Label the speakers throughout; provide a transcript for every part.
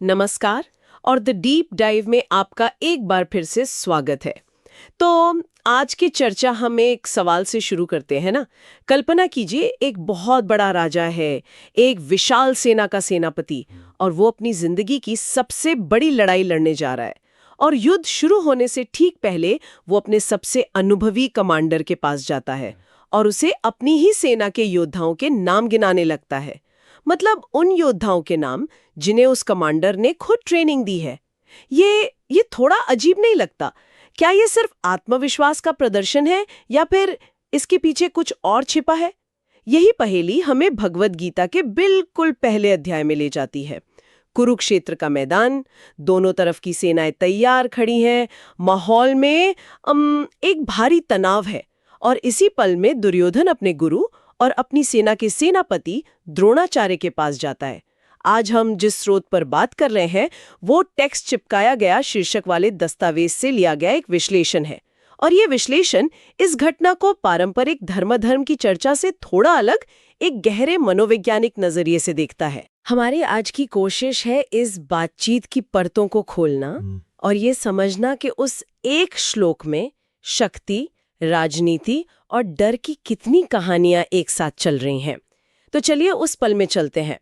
Speaker 1: नमस्कार और the deep dive में आपका एक बार फिर से स्वागत है। तो आज की चर्चा हम एक सवाल से शुरू करते हैं ना। कल्पना कीजिए एक बहुत बड़ा राजा है, एक विशाल सेना का सेनापति, और वो अपनी जिंदगी की सबसे बड़ी लड़ाई लड़ने जा रहा है। और युद्ध शुरू होने से ठीक पहले वो अपने सबसे अनुभवी कमांडर के पास जाता है और उसे अपनी ही सेना के योद्धाओं के नाम गिनाने लगता है। मतलब उन योद्धाओं के नाम जिन्हें उस कमांडर ने खुद ट्रेनिंग दी है। ये थोड़ा अजीब नहीं लगता? क्या ये सिर्फ आत्मविश्वास का प्रदर्शन है या फिर इसके पीछे कुछ और छिपा है? यही पहेली हमें भगवद गीता के बिल्कुल पहले अध्याय में ले जाती है। कुरुक्षेत्र का मैदान, दोनों तरफ की सेनाएं तैयार खड़ी हैं, माहौल में एक भारी तनाव है, और इसी पल में दुर्योधन अपने गुरु और अपनी सेना के सेनापति द्रोणाचार्य के पास जाता है। आज हम जिस स्रोत पर बात कर रहे हैं वो टेक्स्ट चिपकाया गया शीर्षक वाले दस्तावेज से लिया गया एक विश्लेषण है, और ये विश्लेषण इस घटना को पारंपरिक धर्म की चर्चा से थोड़ा अलग, एक गहरे मनोवैज्ञानिक नजरिए से देखता है। हमारी आज की कोशिश है इस बातचीत की परतों को खोलना और ये समझना कि उस एक श्लोक में शक्ति, राजनीति और डर की कितनी कहानियां एक साथ चल रही हैं। तो चलिए उस पल में चलते हैं।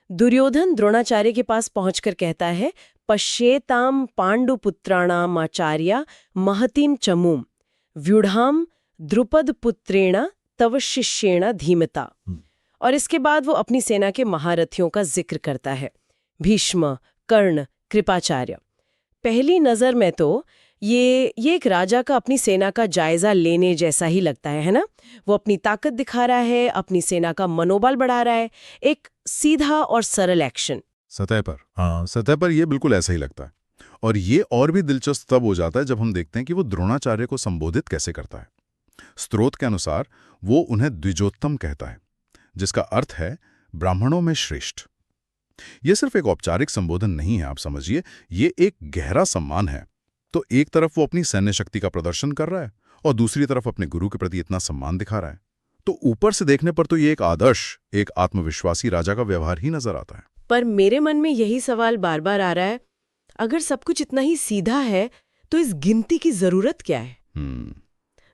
Speaker 1: दुर्योधन द्रोणाचार्य के पास पहुंचकर कहता है, पश्येताम पांडुपुत्राणाम आचार्या महतीम चमूम व्यूढ़ाम द्रुपद पुत्रेण तव शिष्येण धीमता। और इसके बाद वो अपनी सेना के महारथियों का जिक्र करता है, भीष्म, कर्ण, कृपाचार्य। पहली नजर में तो ये एक राजा का अपनी सेना का जायजा लेने जैसा ही लगता है ना? वो अपनी ताकत दिखा रहा है, अपनी सेना का मनोबल बढ़ा रहा है, एक सीधा और सरल एक्शन।
Speaker 2: सतह पर ये बिल्कुल ऐसा ही लगता है। और ये और भी दिलचस्प तब हो जाता है जब हम देखते हैं कि वो द्रोणाचार्य को संबोधित कैसे करता है। स्रोत के अनुसार वो उन्हें द्विजोत्तम कहता है, जिसका अर्थ है ब्राह्मणों में श्रेष्ठ। ये सिर्फ एक औपचारिक संबोधन नहीं है, आप समझिए, ये एक गहरा सम्मान है। तो एक तरफ वो अपनी सैन्य शक्ति का प्रदर्शन कर रहा है और दूसरी तरफ अपने गुरु के प्रति इतना सम्मान दिखा रहा है। तो ऊपर से देखने पर तो ये एक आदर्श, एक आत्मविश्वासी राजा का व्यवहार ही नजर आता है।
Speaker 1: पर मेरे मन में यही सवाल बार बार आ रहा है, अगर सब कुछ इतना ही सीधा है तो इस गिनती की जरूरत क्या है?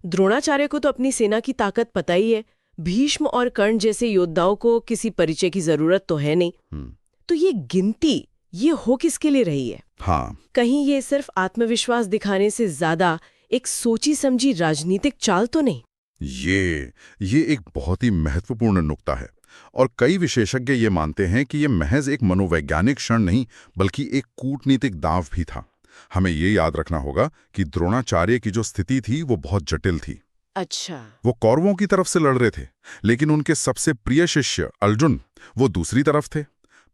Speaker 1: द्रोणाचार्य को तो अपनी सेना की ताकत पता ही है, भीष्म और कर्ण जैसे योद्धाओं को किसी परिचय की जरूरत तो है नहीं। तो ये गिनती ये हो किसके लिए रही है?
Speaker 2: हाँ,
Speaker 1: कहीं ये सिर्फ आत्मविश्वास दिखाने से ज्यादा एक सोची समझी राजनीतिक चाल तो नहीं?
Speaker 2: ये एक बहुत ही महत्वपूर्ण नुक्ता है, और कई विशेषज्ञ ये मानते हैं कि ये महज एक मनोवैज्ञानिक क्षण नहीं बल्कि एक कूटनीतिक दांव भी था। हमें ये याद रखना होगा कि द्रोणाचार्य की जो स्थिति थी वो बहुत जटिल थी।
Speaker 1: अच्छा।
Speaker 2: वो कौरवों की तरफ से लड़ रहे थे, लेकिन उनके सबसे प्रिय शिष्य अर्जुन वो दूसरी तरफ थे।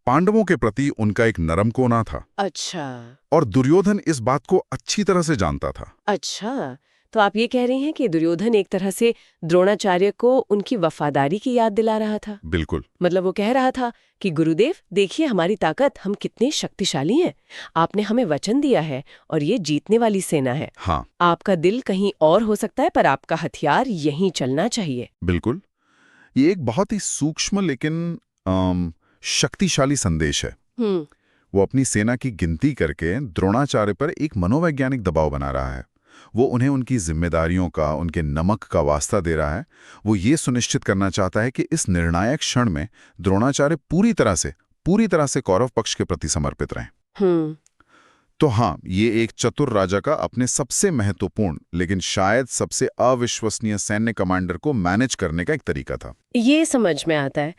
Speaker 2: पांडवों के प्रति उनका एक नरम कोना था।
Speaker 1: अच्छा।
Speaker 2: और दुर्योधन इस बात को अच्छी तरह से जानता था।
Speaker 1: अच्छा, तो आप ये कह रहे हैं कि दुर्योधन एक तरह से द्रोणाचार्य को उनकी वफादारी की याद दिला रहा था?
Speaker 2: बिल्कुल।
Speaker 1: मतलब वो कह रहा था कि गुरुदेव देखिए हमारी ताकत, हम कितने शक्तिशाली हैं, आपने हमें वचन दिया है और ये जीतने वाली सेना है।
Speaker 2: हाँ,
Speaker 1: आपका दिल कहीं और हो सकता है पर आपका हथियार यहीं चलना चाहिए।
Speaker 2: बिल्कुल। ये एक बहुत ही सूक्ष्म लेकिन शक्तिशाली संदेश है। वो अपनी सेना की गिनती करके द्रोणाचार्य पर एक मनोवैज्ञानिक दबाव बना रहा है। वो उन्हें उनकी जिम्मेदारियों का, उनके नमक का वास्ता दे रहा है। वो ये सुनिश्चित करना चाहता है कि इस निर्णायक क्षण में द्रोणाचार्य पूरी तरह से कौरव पक्ष के प्रति समर्पित रहें। तो हाँ, ये एक चतुर राजा का अपने सबसे महत्वपूर्ण लेकिन शायद सबसे अविश्वसनीय सैन्य कमांडर को मैनेज करने का एक तरीका था।
Speaker 1: ये समझ में आता है।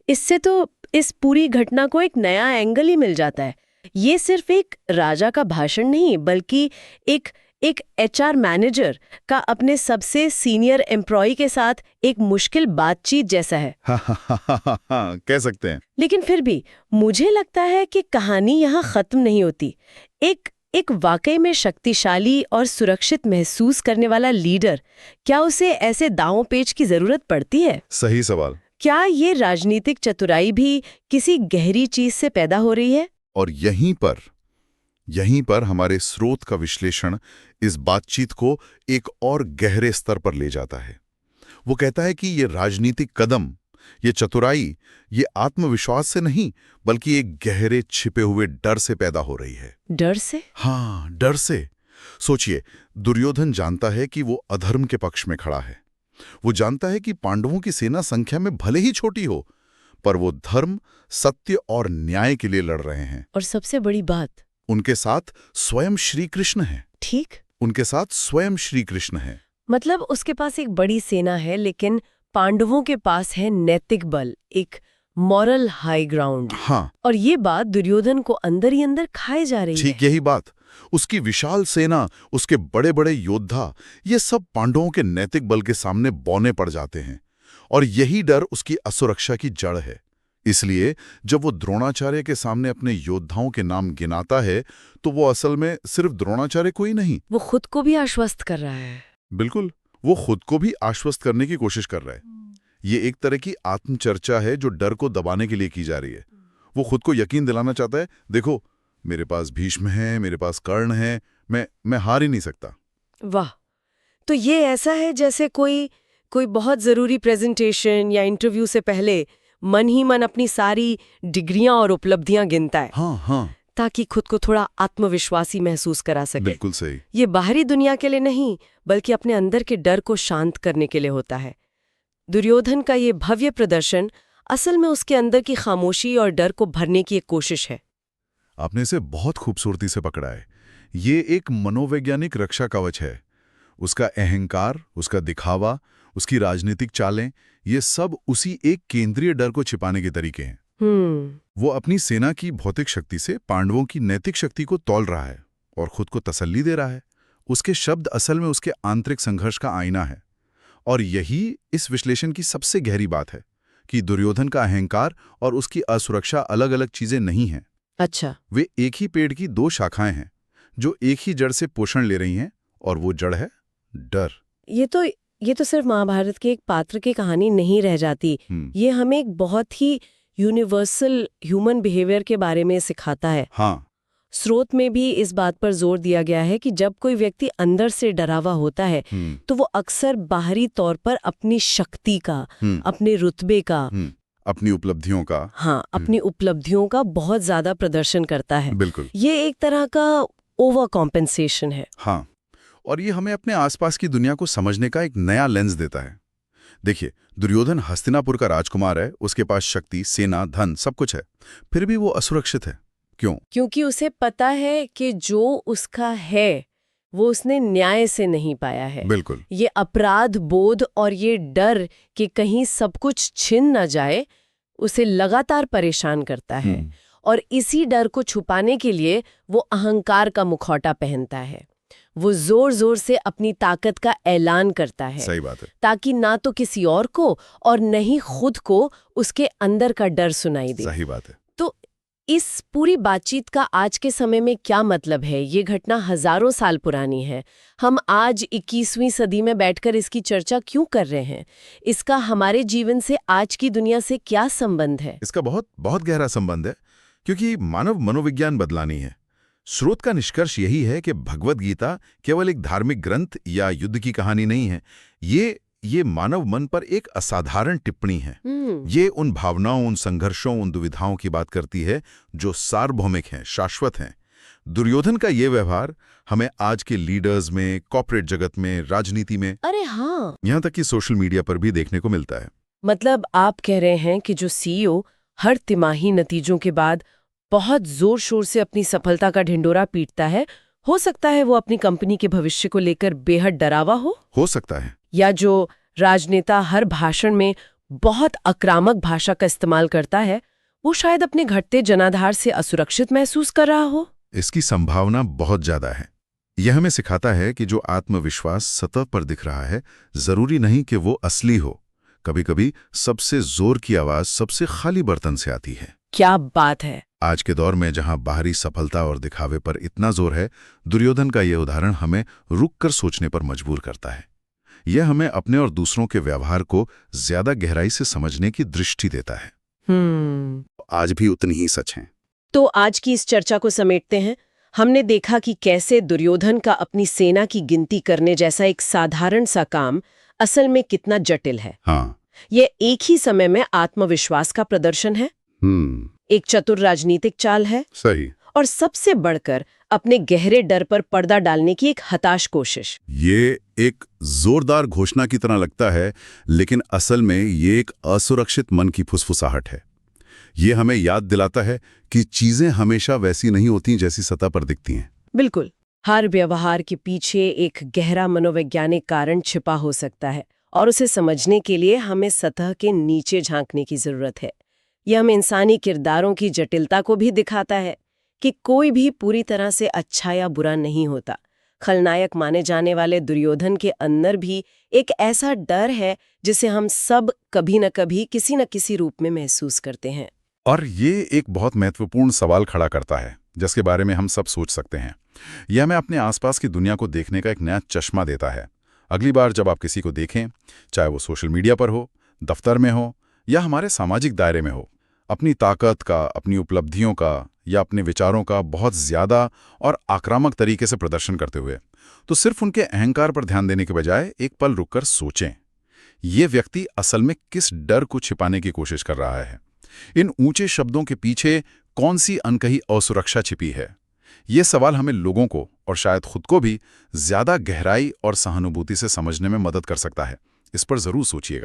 Speaker 1: इससे तो इस पूरी घटना को एक नया एंगल ही मिल जाता है। ये सिर्फ एक राजा का भाषण नहीं बल्कि एक एचआर मैनेजर का अपने सबसे सीनियर एम्प्लॉय के साथ एक मुश्किल बातचीत जैसा है।
Speaker 2: कह सकते हैं।
Speaker 1: लेकिन फिर भी मुझे लगता है कि कहानी यहाँ खत्म नहीं होती। एक वाकई में शक्तिशाली और सुरक्षित महसूस करने वाला लीडर, क्या उसे ऐसे दांव पेच की जरूरत पड़ती है?
Speaker 2: सही सवाल।
Speaker 1: क्या ये राजनीतिक चतुराई भी किसी गहरी चीज से पैदा हो रही है?
Speaker 2: और यहीं पर हमारे स्रोत का विश्लेषण इस बातचीत को एक और गहरे स्तर पर ले जाता है। वो कहता है कि ये राजनीतिक कदम ये चतुराई, ये आत्मविश्वास से नहीं बल्कि एक गहरे छिपे हुए डर से पैदा हो रही है।
Speaker 1: डर से?
Speaker 2: हाँ, डर से। सोचिए, दुर्योधन जानता है कि वो अधर्म के पक्ष में खड़ा है। वो जानता है कि पांडवों की सेना संख्या में भले ही छोटी हो, पर वो धर्म, सत्य और न्याय के लिए लड़ रहे हैं।
Speaker 1: और सबसे बड़ी बात,
Speaker 2: उनके साथ स्वयं श्री कृष्ण है।
Speaker 1: ठीक,
Speaker 2: उनके साथ स्वयं श्री कृष्ण है।
Speaker 1: मतलब उसके पास एक बड़ी सेना है, लेकिन पांडवों के पास है नैतिक बल, एक मॉरल हाई ग्राउंड।
Speaker 2: हाँ,
Speaker 1: और ये बात दुर्योधन को अंदर ही अंदर खाए जा रही है।
Speaker 2: ठीक यही बात। उसकी विशाल सेना, उसके बड़े बड़े योद्धा, ये सब पांडवों के नैतिक बल के सामने बौने पड़ जाते हैं। और यही डर उसकी असुरक्षा की जड़ है। इसलिए जब वो द्रोणाचार्य के सामने अपने योद्धाओं के नाम गिनाता है, तो वो असल में सिर्फ द्रोणाचार्य को ही नहीं,
Speaker 1: वो खुद को भी आश्वस्त कर रहा है।
Speaker 2: बिल्कुल, वो खुद को भी आश्वस्त करने की कोशिश कर रहा है। ये एक तरह की आत्मचर्चा है जो डर को दबाने के लिए की जा रही है। वो खुद को यकीन दिलाना चाहता है, देखो मेरे पास भीष्म है, मेरे पास कर्ण है, मैं हार ही नहीं सकता।
Speaker 1: वाह, तो ये ऐसा है जैसे कोई बहुत जरूरी प्रेजेंटेशन या इंटरव्यू से पहले मन ही मन अपनी सारी डिग्रियां और उपलब्धियां गिनता है।
Speaker 2: हाँ हाँ,
Speaker 1: ताकि खुद को थोड़ा आत्मविश्वासी महसूस करा सके।
Speaker 2: बिल्कुल सही।
Speaker 1: ये बाहरी दुनिया के लिए नहीं, बल्कि अपने अंदर के डर को शांत करने के लिए होता है। दुर्योधन का ये भव्य प्रदर्शन असल में उसके अंदर की खामोशी और डर को भरने की एक कोशिश है।
Speaker 2: आपने इसे बहुत खूबसूरती से पकड़ा है। ये एक मनोवैज्ञानिक रक्षा कवच है। उसका अहंकार, उसका दिखावा, उसकी राजनीतिक चालें, ये सब उसी एक केंद्रीय डर को छिपाने के तरीके हैं। वो अपनी सेना की भौतिक शक्ति से पांडवों की नैतिक शक्ति को तौल रहा है और खुद को तसल्ली दे रहा है। उसके शब्द असल में उसके आंतरिक संघर्ष का आईना है। और यही इस विश्लेषण की सबसे गहरी बात है कि दुर्योधन का अहंकार और उसकी असुरक्षा अलग अलग चीजें नहीं हैं।
Speaker 1: अच्छा,
Speaker 2: वे एक ही पेड़ की दो शाखाएं हैं जो एक ही जड़ से पोषण ले रही हैं, और वो जड़ है डर।
Speaker 1: ये तो सिर्फ महाभारत के एक पात्र की कहानी नहीं रह जाती। ये हमें एक बहुत ही यूनिवर्सल ह्यूमन बिहेवियर के बारे में सिखाता है।
Speaker 2: हाँ,
Speaker 1: स्रोत में भी इस बात पर जोर दिया गया है कि जब कोई व्यक्ति अंदर से डरा हुआ होता है तो वो अक्सर बाहरी तौर पर अपनी शक्ति का, अपने रुतबे का,
Speaker 2: अपनी उपलब्धियों का,
Speaker 1: अपनी उपलब्धियों का बहुत ज्यादा प्रदर्शन करता है।
Speaker 2: बिल्कुल,
Speaker 1: ये एक तरह का ओवर कॉम्पेंसेशन है।
Speaker 2: हाँ, और ये हमें अपने आसपास की दुनिया को समझने का एक नया लेंस देता है। देखिए, दुर्योधन हस्तिनापुर का राजकुमार है, उसके पास शक्ति, सेना, धन सब कुछ है, फिर भी वो असुरक्षित है। क्यों?
Speaker 1: क्योंकि उसे पता है कि जो उसका है वो उसने न्याय से नहीं पाया है।
Speaker 2: बिल्कुल,
Speaker 1: ये अपराध बोध और ये डर कि कहीं सब कुछ छिन न जाए उसे लगातार परेशान करता है। और इसी डर को छुपाने के लिए वो अहंकार का मुखौटा पहनता है। वो जोर जोर से अपनी ताकत का ऐलान करता है।
Speaker 2: सही बात है।
Speaker 1: ताकि ना तो किसी और को और न ही खुद को उसके अंदर का डर सुनाई दे।
Speaker 2: सही बात है।
Speaker 1: तो इस पूरी बातचीत का आज के समय में क्या मतलब है? ये घटना हजारों साल पुरानी है। हम आज 21वीं सदी में बैठकर इसकी चर्चा क्यों कर रहे हैं? इसका हमारे जीवन से, आज की दुनिया से क्या संबंध है?
Speaker 2: इसका बहुत बहुत गहरा संबंध है, क्योंकि मानव मनोविज्ञान बदलानी है। स्रोत का निष्कर्ष यही है कि भगवद गीता केवल एक धार्मिक ग्रंथ या युद्ध की कहानी नहीं है। ये मानव मन पर एक असाधारण टिप्पणी है। ये उन भावनाओं, उन संघर्षों, उन दुविधाओं की बात करती है जो सार्वभौमिक हैं, शाश्वत हैं। दुर्योधन का ये व्यवहार हमें आज के लीडर्स में, कॉर्पोरेट जगत में, राजनीति में,
Speaker 1: अरे हाँ,
Speaker 2: यहाँ तक कि सोशल मीडिया पर भी देखने को मिलता है।
Speaker 1: मतलब आप कह रहे हैं कि जो सीईओ हर तिमाही नतीजों के बाद बहुत जोर शोर से अपनी सफलता का ढिंडोरा पीटता है, हो सकता है वो अपनी कंपनी के भविष्य को लेकर बेहद डरावा हो
Speaker 2: सकता है।
Speaker 1: या जो राजनेता हर भाषण में बहुत आक्रामक भाषा का इस्तेमाल करता है, वो शायद अपने घटते जनाधार से असुरक्षित महसूस कर रहा हो।
Speaker 2: इसकी संभावना बहुत ज्यादा है। यह हमें सिखाता है कि जो आत्मविश्वास सतह पर दिख रहा है, जरूरी नहीं कि वो असली हो। कभी-कभी सबसे जोर की आवाज सबसे खाली बर्तन से आती है।
Speaker 1: क्या बात है।
Speaker 2: आज के दौर में जहां बाहरी सफलता और दिखावे पर इतना जोर है, दुर्योधन का यह उदाहरण हमें रुककर सोचने पर मजबूर करता है। यह हमें अपने और दूसरों के व्यवहार को ज्यादा गहराई से समझने की दृष्टि देता है। आज भी उतनी ही सच है।
Speaker 1: तो आज की इस चर्चा को समेटते हैं। हमने देखा कि कैसे दुर्योधन का अपनी सेना की गिनती करने जैसा एक साधारण सा काम असल में कितना जटिल है।
Speaker 2: हाँ।
Speaker 1: ये एक ही समय में आत्मविश्वास का प्रदर्शन है, एक चतुर राजनीतिक चाल है,
Speaker 2: सही।
Speaker 1: और सबसे बढ़कर अपने गहरे डर पर पर्दा डालने की एक हताश कोशिश।
Speaker 2: ये एक जोरदार घोषणा की तरह लगता है, लेकिन असल में ये एक असुरक्षित मन की फुसफुसाहट है। ये हमें याद दिलाता है कि चीजें हमेशा वैसी नहीं होती जैसी सतह पर दिखती हैं।
Speaker 1: बिल्कुल, हर व्यवहार के पीछे एक गहरा मनोवैज्ञानिक कारण छिपा हो सकता है, और उसे समझने के लिए हमें सतह के नीचे झांकने की जरूरत है। यह हमें इंसानी किरदारों की जटिलता को भी दिखाता है कि कोई भी पूरी तरह से अच्छा या बुरा नहीं होता। खलनायक माने जाने वाले दुर्योधन के अंदर भी एक ऐसा डर है जिसे हम सब कभी न कभी किसी न किसी रूप में महसूस करते हैं।
Speaker 2: और ये एक बहुत महत्वपूर्ण सवाल खड़ा करता है, जिसके बारे में हम सब सोच सकते हैं। यह हमें अपने आसपास की दुनिया को देखने का एक नया चश्मा देता है। अगली बार जब आप किसी को देखें, चाहे वो सोशल मीडिया पर हो, दफ्तर में हो या हमारे सामाजिक दायरे में हो, अपनी ताकत का, अपनी उपलब्धियों का या अपने विचारों का बहुत ज्यादा और आक्रामक तरीके से प्रदर्शन करते हुए, तो सिर्फ उनके अहंकार पर ध्यान देने के बजाय एक पल रुककर सोचें, ये व्यक्ति असल में किस डर को छिपाने की कोशिश कर रहा है। इन ऊंचे शब्दों के पीछे कौन सी अनकही असुरक्षा छिपी है। ये सवाल हमें लोगों को और शायद खुद को भी ज्यादा गहराई और सहानुभूति से समझने में मदद कर सकता है। इस पर जरूर सोचिएगा।